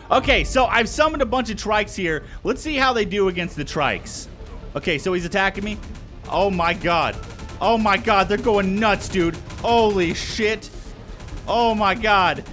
Okay, so I've summoned a bunch of trikes here. Let's see how they do against the trikes. Okay, so he's attacking me. Oh my god. Oh my god, they're going nuts, dude. Holy shit. Oh my god.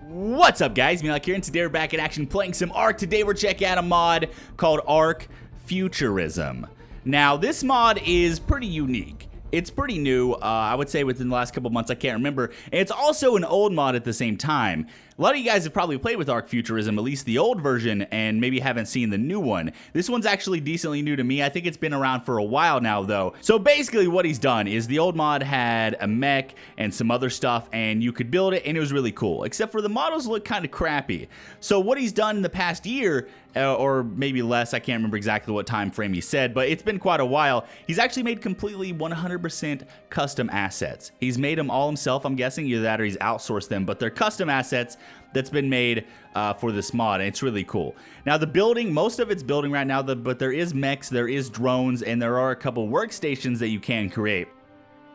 What's up, guys? MeatyLock here, and today we're back in action playing some ARK. Today we're checking out a mod called ARK Futurism. Now, this mod is pretty unique. It's pretty new, I would say within the last couple months, I can't remember. And it's also an old mod at the same time. A lot of you guys have probably played with ARK Futurism, at least the old version, and maybe haven't seen the new one. This one's actually decently new to me. I think it's been around for a while now, though. So basically what he's done is the old mod had a mech and some other stuff, and you could build it, and it was really cool. Except for the models look kind of crappy. So what he's done in the past year, or maybe less, I can't remember exactly what time frame he said, but it's been quite a while. He's actually made completely 100% custom assets. He's made them all himself, I'm guessing, either that or he's outsourced them, but they're custom assets that's been made for this mod, and it's really cool. Now the building, most of it's building right now, but there is mechs, there is drones, and there are a couple workstations that you can create.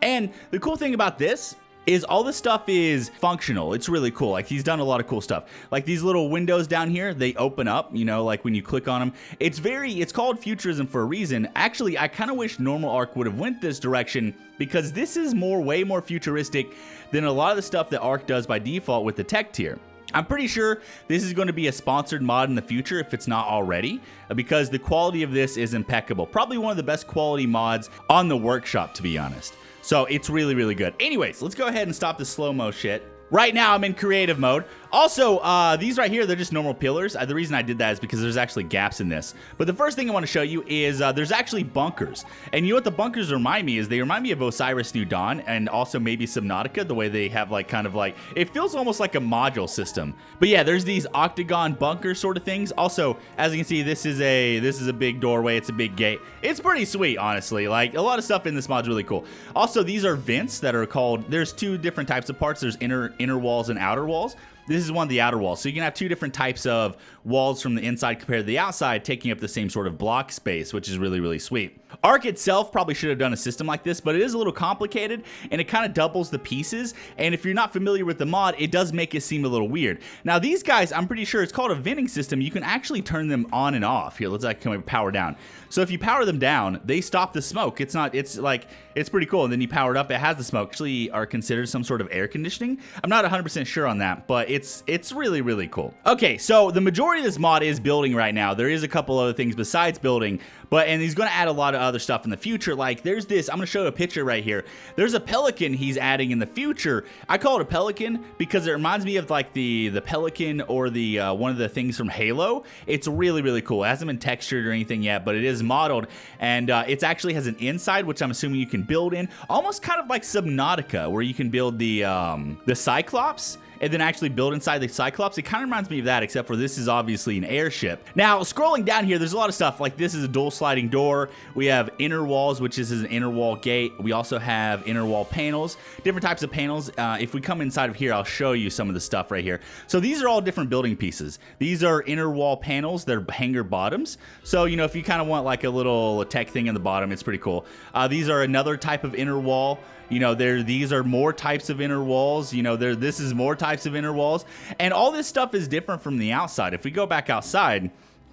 And the cool thing about this is all this stuff is functional. It's really cool. Like, he's done a lot of cool stuff. Like these little windows down here, they open up, you know, like when you click on them. It's called Futurism for a reason. Actually, I kind of wish normal ARK would have went this direction, because this is way more futuristic than a lot of the stuff that ARK does by default with the tech tier. I'm pretty sure this is going to be a sponsored mod in the future if it's not already, because the quality of this is impeccable. Probably one of the best quality mods on the workshop, to be honest. So it's really, really good. Anyways, let's go ahead and stop the slow-mo shit. Right now, I'm in creative mode. Also, these right here, they're just normal pillars. The reason I did that is because there's actually gaps in this. But the first thing I want to show you is there's actually bunkers. And you know what the bunkers remind me is? They remind me of Osiris New Dawn and also maybe Subnautica, the way they have like kind of like, it feels almost like a module system. But yeah, there's these octagon bunker sort of things. Also, as you can see, this is a big doorway. It's a big gate. It's pretty sweet, honestly. Like, a lot of stuff in this mod is really cool. Also, these are vents that are called, there's two different types of parts. There's inner walls and outer walls. This is one of the outer walls. So you can have two different types of walls from the inside compared to the outside, taking up the same sort of block space, which is really, really sweet. ARK itself probably should have done a system like this, but it is a little complicated, and it kind of doubles the pieces. And if you're not familiar with the mod, it does make it seem a little weird. Now, these guys, I'm pretty sure it's called a venting system. You can actually turn them on and off. Here, let's like power down. So if you power them down, they stop the smoke. It's pretty cool. And then you power it up, it has the smoke. Actually are considered some sort of air conditioning. I'm not 100% sure on that, but it's really, really cool. Okay, so the majority of this mod is building right now. There is a couple other things besides building, and he's going to add a lot of other stuff in the future. Like, there's this, I'm going to show a picture right here. There's a pelican he's adding in the future. I call it a pelican because it reminds me of like the pelican or the one of the things from Halo. It's really, really cool. It hasn't been textured or anything yet, but it is modeled, and it actually has an inside, which I'm assuming you can build in, almost kind of like Subnautica, where you can build the Cyclops and then actually build inside the Cyclops. It kind of reminds me of that, except for this is obviously an airship. Now, scrolling down here, there's a lot of stuff. Like, this is a dual sliding door. We have inner walls, which is an inner wall gate. We also have inner wall panels, different types of panels. If we come inside of here, I'll show you some of the stuff right here. So these are all different building pieces. These are inner wall panels. They're hanger bottoms. So, you know, if you kind of want like a little tech thing in the bottom, it's pretty cool. These are another type of inner wall. You know, these are more types of inner walls. You know, this is more types of inner walls. And all this stuff is different from the outside. If we go back outside,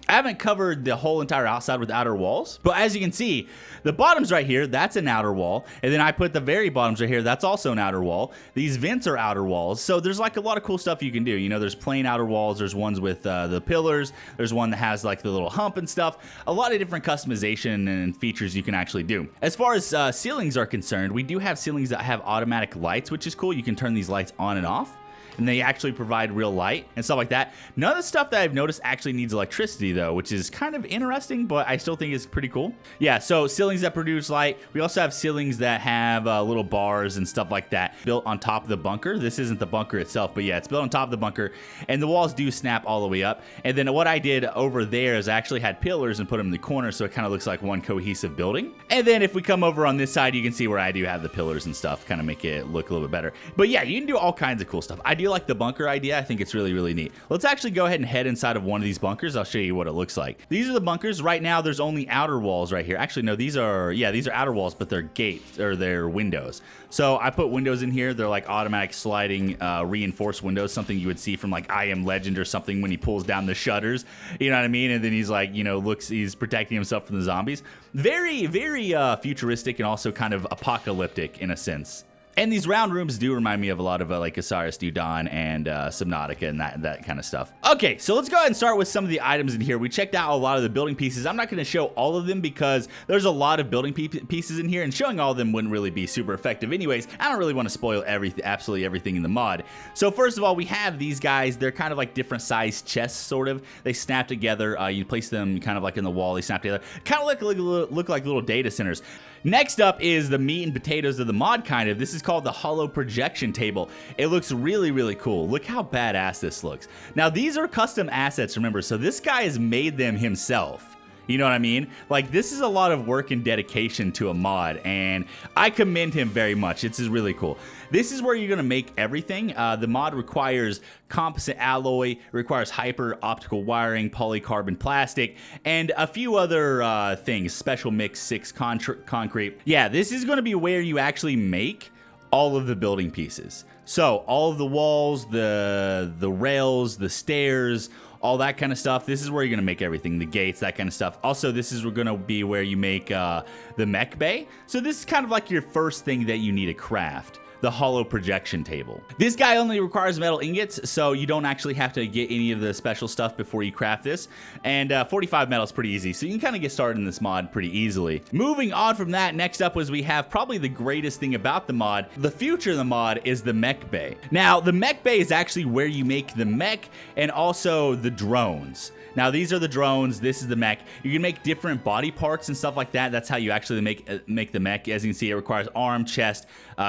I haven't covered the whole entire outside with outer walls, but as you can see, the bottoms right here, that's an outer wall. And then I put the very bottoms right here, that's also an outer wall. These vents are outer walls. So there's like a lot of cool stuff you can do. You know, there's plain outer walls. There's ones with the pillars. There's one that has like the little hump and stuff. A lot of different customization and features you can actually do. As far as ceilings are concerned, we do have ceilings that have automatic lights, which is cool. You can turn these lights on and off, and they actually provide real light and stuff like that. None of the stuff that I've noticed actually needs electricity though, which is kind of interesting, but I still think it's pretty cool. Yeah, so ceilings that produce light. We also have ceilings that have little bars and stuff like that built on top of the bunker. This isn't the bunker itself, but yeah, it's built on top of the bunker, and the walls do snap all the way up. And then what I did over there is I actually had pillars and put them in the corner, so it kind of looks like one cohesive building. And then if we come over on this side, you can see where I do have the pillars and stuff, kind of make it look a little bit better. But yeah, you can do all kinds of cool stuff. I do like the bunker idea. I think it's really, really neat. Let's actually go ahead and head inside of one of these bunkers. I'll show you what it looks like. These are the bunkers. Right now, there's only outer walls right here. Actually, no, these are outer walls, but they're gates, or they're windows. So I put windows in here. They're like automatic sliding reinforced windows, something you would see from like I Am Legend or something when he pulls down the shutters. You know what I mean? And then he's like, you know, he's protecting himself from the zombies. Very, very futuristic and also kind of apocalyptic in a sense. And these round rooms do remind me of a lot of like Osiris Dudan and Subnautica and that kind of stuff. Okay, so let's go ahead and start with some of the items in here. We checked out a lot of the building pieces. I'm not going to show all of them because there's a lot of building pieces in here, and showing all of them wouldn't really be super effective anyways. I don't really want to spoil absolutely everything in the mod. So first of all, we have these guys. They're kind of like different sized chests, sort of. They snap together. You place them kind of like in the wall. They snap together. Kind of look like little data centers. Next up is the meat and potatoes of the mod, kind of. This is called the Holo projection table. It looks really, really cool. Look how badass this looks. Now, these are custom assets, remember, so this guy has made them himself. You know what I mean? Like, this is a lot of work and dedication to a mod, and I commend him very much. It's really cool. This is where you're going to make everything. The mod requires composite alloy, requires hyper optical wiring, polycarbon plastic, and a few other things. Special mix 6 concrete. Yeah, this is going to be where you actually make all of the building pieces. So all of the walls, the rails, the stairs, all that kind of stuff. This is where you're going to make everything, the gates, that kind of stuff. Also, this is going to be where you make the Mech Bay. So this is kind of like your first thing that you need to craft. The Holo projection table. This guy only requires metal ingots, so you don't actually have to get any of the special stuff before you craft this. And 45 metal is pretty easy, so you can kind of get started in this mod pretty easily. Moving on from that, next up was we have probably the greatest thing about the mod. The future of the mod is the Mech Bay. Now, the Mech Bay is actually where you make the mech and also the drones. Now, these are the drones. This is the mech. You can make different body parts and stuff like that. That's how you actually make the mech. As you can see, it requires arm, chest,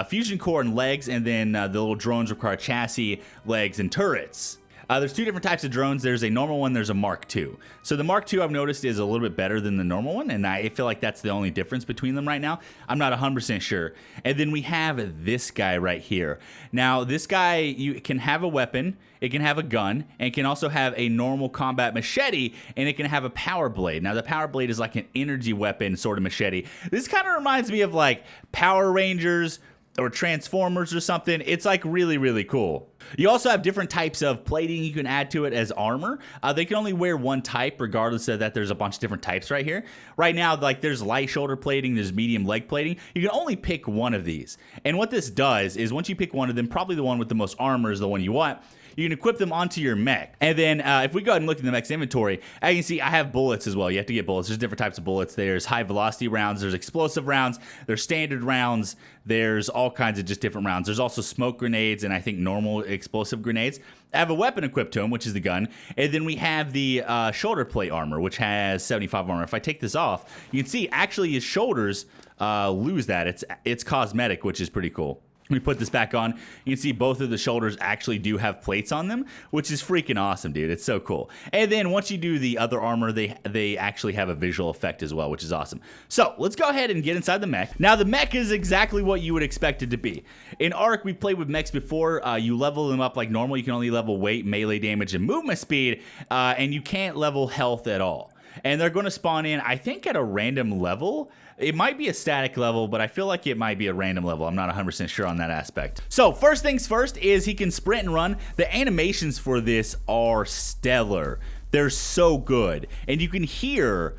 fusion core, and legs. And then the little drones require chassis, legs, and turrets. There's two different types of drones. There's a normal one, there's a Mark II. So the Mark II, I've noticed, is a little bit better than the normal one, and I feel like that's the only difference between them right now. I'm not 100% sure. And then we have this guy right here. Now, this guy, you can have a weapon, it can have a gun, and it can also have a normal combat machete, and it can have a power blade. Now, the power blade is like an energy weapon sort of machete. This kind of reminds me of like Power Rangers or Transformers or something. It's like really, really cool. You also have different types of plating you can add to it as armor. They can only wear one type, regardless of that there's a bunch of different types right here. Right now, like there's light shoulder plating, there's medium leg plating. You can only pick one of these. And what this does is once you pick one of them, probably the one with the most armor is the one you want, you can equip them onto your mech. And then if we go ahead and look in the mech's inventory, as you can see, I have bullets as well. You have to get bullets. There's different types of bullets. There's high velocity rounds, there's explosive rounds, there's standard rounds, there's all kinds of just different rounds. There's also smoke grenades and I think normal explosive grenades. I have a weapon equipped to him, which is the gun. And then we have the shoulder plate armor, which has 75 armor. If I take this off, you can see actually his shoulders lose that. It's cosmetic, which is pretty cool. We put this back on, you can see both of the shoulders actually do have plates on them, which is freaking awesome, dude. It's so cool. And then once you do the other armor, they actually have a visual effect as well, which is awesome. So let's go ahead and get inside the mech. Now, the mech is exactly what you would expect it to be. In ARK, we played with mechs before. You level them up like normal. You can only level weight, melee damage, and movement speed, and you can't level health at all. And they're going to spawn in, I think, at a random level. It might be a static level, but I feel like it might be a random level. I'm not 100% sure on that aspect. So first things first is he can sprint and run. The animations for this are stellar. They're so good. And you can hear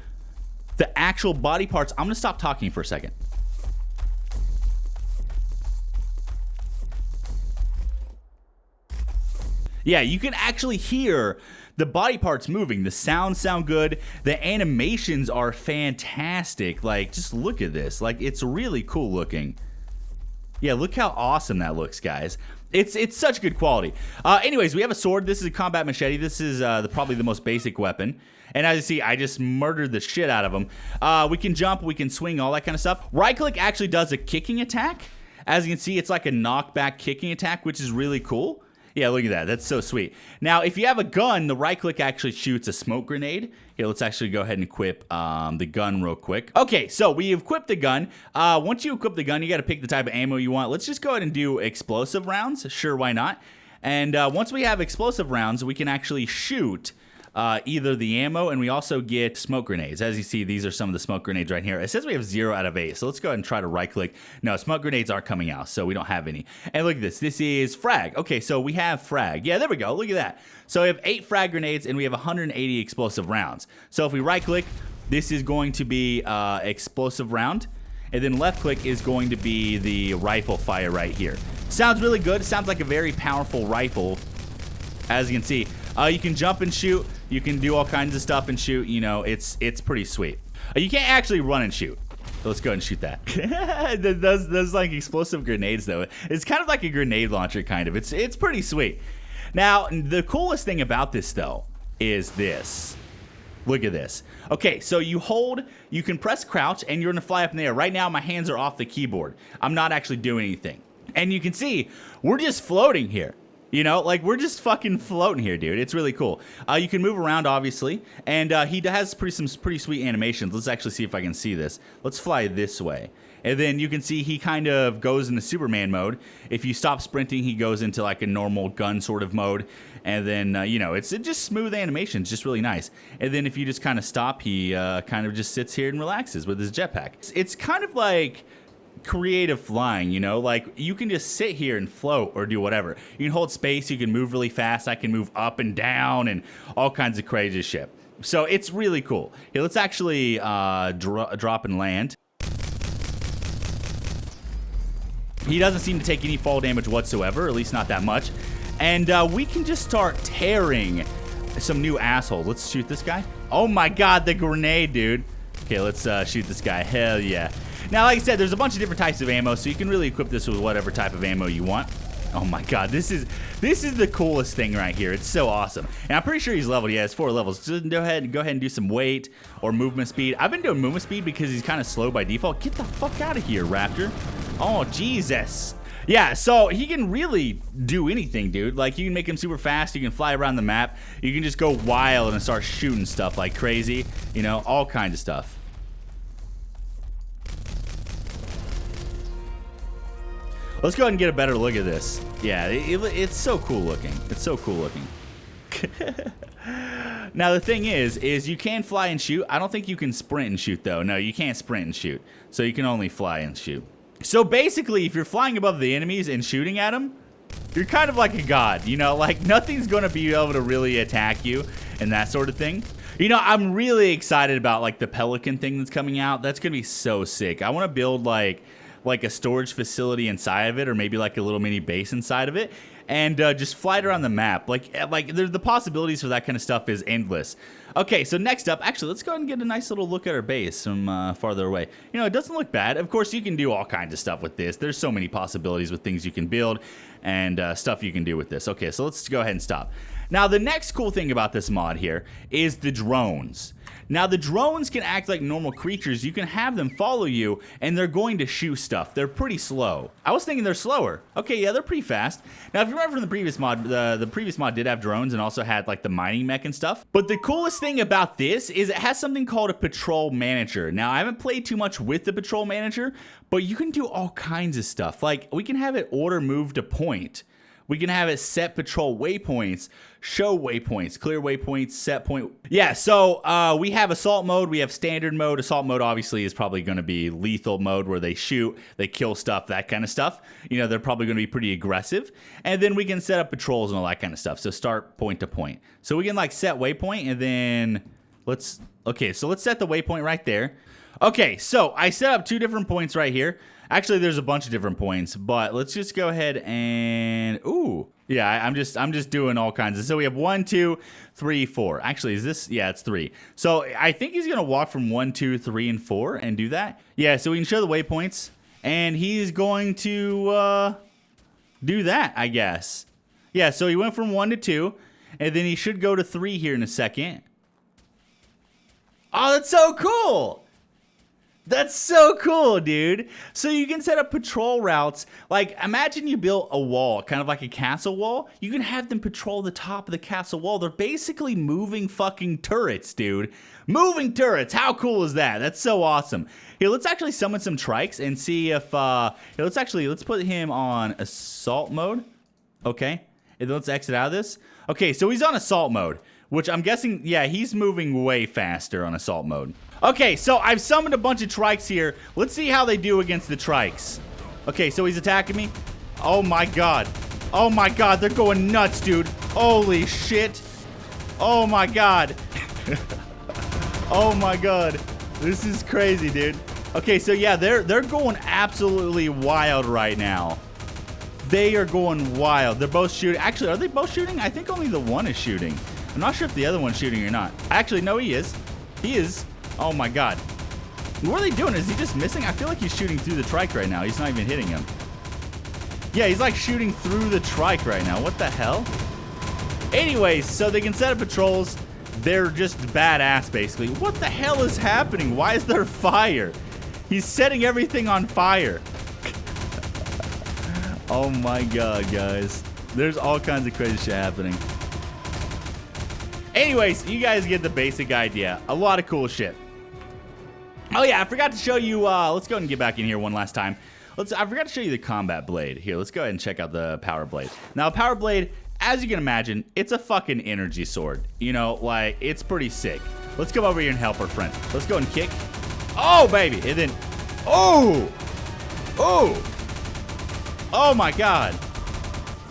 the actual body parts. I'm going to stop talking for a second. Yeah, you can actually hear the body parts moving. The sounds sound good. The animations are fantastic. Like, just look at this. Like, it's really cool looking. Yeah, look how awesome that looks, guys. It's such good quality. Anyways, we have a sword. This is a combat machete. This is probably the most basic weapon. And as you see, I just murdered the shit out of him. We can jump, we can swing, all that kind of stuff. Right click actually does a kicking attack. As you can see, it's like a knockback kicking attack, which is really cool. Yeah, look at that. That's so sweet. Now, if you have a gun, the right click actually shoots a smoke grenade. Here, let's actually go ahead and equip the gun real quick. Okay, so we equipped the gun. Once you equip the gun, you got to pick the type of ammo you want. Let's just go ahead and do explosive rounds. Sure, why not? And once we have explosive rounds, we can actually shoot either the ammo, and we also get smoke grenades. As you see, these are some of the smoke grenades right here. It says we have 0 out of 8, so let's go ahead and try to right-click. No, smoke grenades aren't coming out, so we don't have any. And look at this. This is frag. Okay, so we have frag. Yeah, there we go. Look at that. So we have 8 frag grenades, and we have 180 explosive rounds. So if we right-click, this is going to be explosive round, and then left-click is going to be the rifle fire right here. Sounds really good. It sounds like a very powerful rifle, as you can see. You can jump and shoot. You can do all kinds of stuff and shoot. You know, it's pretty sweet. You can't actually run and shoot. So let's go ahead and shoot that. Those like explosive grenades, though. It's kind of like a grenade launcher, kind of. It's pretty sweet. Now, the coolest thing about this, though, is this. Look at this. Okay, so you can press crouch, and you're going to fly up in the air. Right now, my hands are off the keyboard. I'm not actually doing anything. And you can see, we're just floating here. You know, like, we're just fucking floating here, dude. It's really cool. You can move around, obviously, and he has some pretty sweet animations. Let's actually see if I can see this. Let's fly this way. And then you can see he kind of goes into Superman mode. If you stop sprinting, he goes into, like, a normal gun sort of mode. And then, you know, it's just smooth animation. It's just really nice. And then if you just kind of stop, he kind of just sits here and relaxes with his jetpack. It's kind of like creative flying, you know, like you can just sit here and float or do whatever. You can hold space, you can move really fast, I can move up and down and all kinds of crazy shit. So it's really cool. Here, let's actually drop and land. He doesn't seem to take any fall damage whatsoever, or at least not that much. And we can just start tearing some new assholes. Let's shoot this guy. Oh my god, the grenade, dude. Okay, let's shoot this guy. Hell yeah. Now, like I said, there's a bunch of different types of ammo, so you can really equip this with whatever type of ammo you want. Oh my god, this is the coolest thing right here. It's so awesome. And I'm pretty sure he's leveled. Yeah, it's 4 levels. Just go ahead and do some weight or movement speed. I've been doing movement speed because he's kind of slow by default. Get the fuck out of here, Raptor. Oh, Jesus. Yeah, so he can really do anything, dude. Like, you can make him super fast. You can fly around the map. You can just go wild and start shooting stuff like crazy. You know, all kinds of stuff. Let's go ahead and get a better look at this. Yeah, it's so cool looking. It's so cool looking. Now, the thing is you can fly and shoot. I don't think you can sprint and shoot, though. No, you can't sprint and shoot. So you can only fly and shoot. So basically, if you're flying above the enemies and shooting at them, you're kind of like a god. You know, like, nothing's going to be able to really attack you and that sort of thing. You know, I'm really excited about, like, the Pelican thing that's coming out. That's going to be so sick. I want to build, like a storage facility inside of it, or maybe like a little mini base inside of it, and just fly it around the map. Like the possibilities for that kind of stuff is endless. Okay, so next up, actually, let's go ahead and get a nice little look at our base from farther away. You know, it doesn't look bad. Of course, you can do all kinds of stuff with this. There's so many possibilities with things you can build and stuff you can do with this. Okay, so let's go ahead and stop. Now, the next cool thing about this mod here is the drones. Now, the drones can act like normal creatures. You can have them follow you, and they're going to shoot stuff. They're pretty slow. I was thinking they're slower. Okay, yeah, they're pretty fast. Now, if you remember from the previous mod, the previous mod did have drones and also had, like, the mining mech and stuff. But the coolest thing about this is it has something called a patrol manager. Now, I haven't played too much with the patrol manager, but you can do all kinds of stuff. Like, we can have it order move to point. We can have it set patrol waypoints, show waypoints, clear waypoints, set point. Yeah, so we have assault mode, we have standard mode. Assault mode obviously is probably going to be lethal mode where they shoot, they kill stuff, that kind of stuff. You know, they're probably going to be pretty aggressive. And then we can set up patrols and all that kind of stuff. So start point to point. So we can like set waypoint and then okay, so let's set the waypoint right there. Okay, so I set up 2 different points right here. Actually, there's a bunch of different points, but let's just go ahead and yeah, I'm just doing all kinds of. So we have 1, 2, 3, 4. Actually, is this? Yeah, it's 3. So I think he's gonna walk from 1, 2, 3, and 4 and do that. Yeah, so we can show the waypoints, and he's going to do that, I guess. Yeah, so he went from 1 to 2, and then he should go to 3 here in a second. Oh, that's so cool! That's so cool, dude. So you can set up patrol routes. Like, imagine you built a wall, kind of like a castle wall. You can have them patrol the top of the castle wall. They're basically moving fucking turrets, dude. Moving turrets. How cool is that? That's so awesome. Here, let's actually summon some trikes and see if, let's put him on assault mode. Okay. And let's exit out of this. Okay, so he's on assault mode, which I'm guessing, yeah, he's moving way faster on assault mode. Okay, so I've summoned a bunch of trikes here. Let's see how they do against the trikes. Okay, so he's attacking me. Oh my god. Oh my god, they're going nuts, dude. Holy shit. Oh my god. Oh my god. This is crazy, dude. Okay, so yeah, they're going absolutely wild right now. They are going wild. They're both shooting. Actually, are they both shooting? I think only the one is shooting. I'm not sure if the other one's shooting or not. Actually, no, he is. He is. Oh my god. What are they doing? Is he just missing? I feel like he's shooting through the trike right now. He's not even hitting him. Yeah, he's like shooting through the trike right now. What the hell? Anyways, so they can set up patrols. They're just badass, basically. What the hell is happening? Why is there fire? He's setting everything on fire. Oh my god, guys. There's all kinds of crazy shit happening. Anyways, you guys get the basic idea. A lot of cool shit. Oh yeah, I forgot to show you, let's go ahead and get back in here one last time. I forgot to show you the combat blade. Here, let's go ahead and check out the power blade. Now, power blade, as you can imagine, it's a fucking energy sword. You know, like, it's pretty sick. Let's come over here and help our friend. Let's go and kick. Oh, baby. And then, oh. Oh. Oh, my God.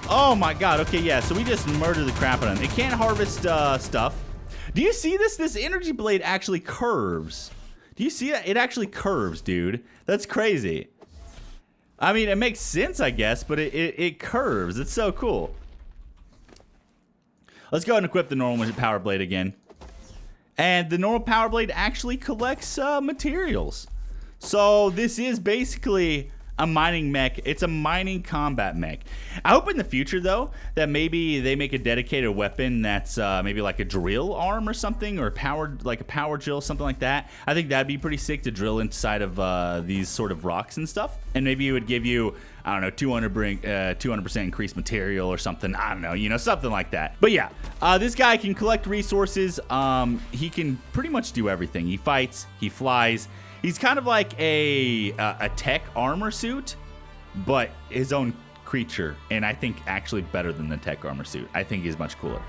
Oh, my God. Okay, yeah, so we just murder the crap out of him. It can't harvest stuff. Do you see this? This energy blade actually curves. Do you see that? It actually curves, dude. That's crazy. I mean, it makes sense, I guess, but it curves. It's so cool. Let's go ahead and equip the normal power blade again. And the normal power blade actually collects materials. So this is basically a mining mech. It's a mining combat mech. I hope in the future, though, that maybe they make a dedicated weapon that's maybe like a drill arm or something, or powered, like a power drill, something like that. I think that'd be pretty sick to drill inside of these sort of rocks and stuff. And maybe it would give you, I don't know, 200% increased material or something. I don't know, you know, something like that. But yeah, this guy can collect resources. He can pretty much do everything. He fights, he flies. He's kind of like a tech armor suit, but his own creature. And I think actually better than the tech armor suit. I think he's much cooler.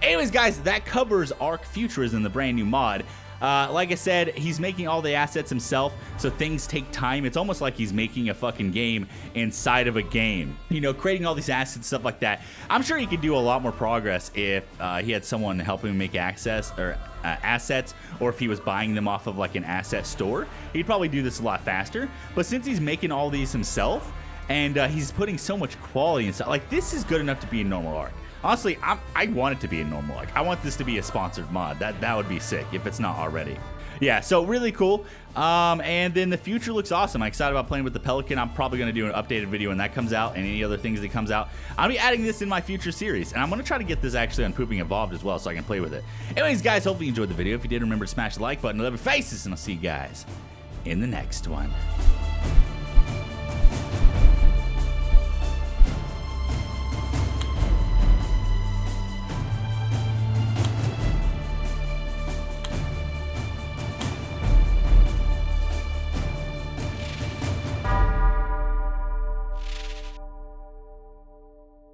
Anyways, guys, that covers ARK Futurism, the brand new mod. Like I said, he's making all the assets himself, so things take time. It's almost like he's making a fucking game inside of a game. You know, creating all these assets, stuff like that. I'm sure he could do a lot more progress if he had someone helping him make assets, or if he was buying them off of like an asset store. He'd probably do this a lot faster. But since he's making all these himself, and he's putting so much quality and stuff, like, this is good enough to be a normal ARK. Honestly, I want it to be a normal ARK. I want this to be a sponsored mod. That would be sick if it's not already. Yeah, so really cool. And then the future looks awesome. I'm excited about playing with the Pelican. I'm probably going to do an updated video when that comes out, and any other things that comes out. I'll be adding this in my future series, and I'm going to try to get this actually on Pooping Evolved as well, so I can play with it. Anyways, guys, hopefully you enjoyed the video. If you did, remember to smash the like button, love your faces, and I'll see you guys in the next one.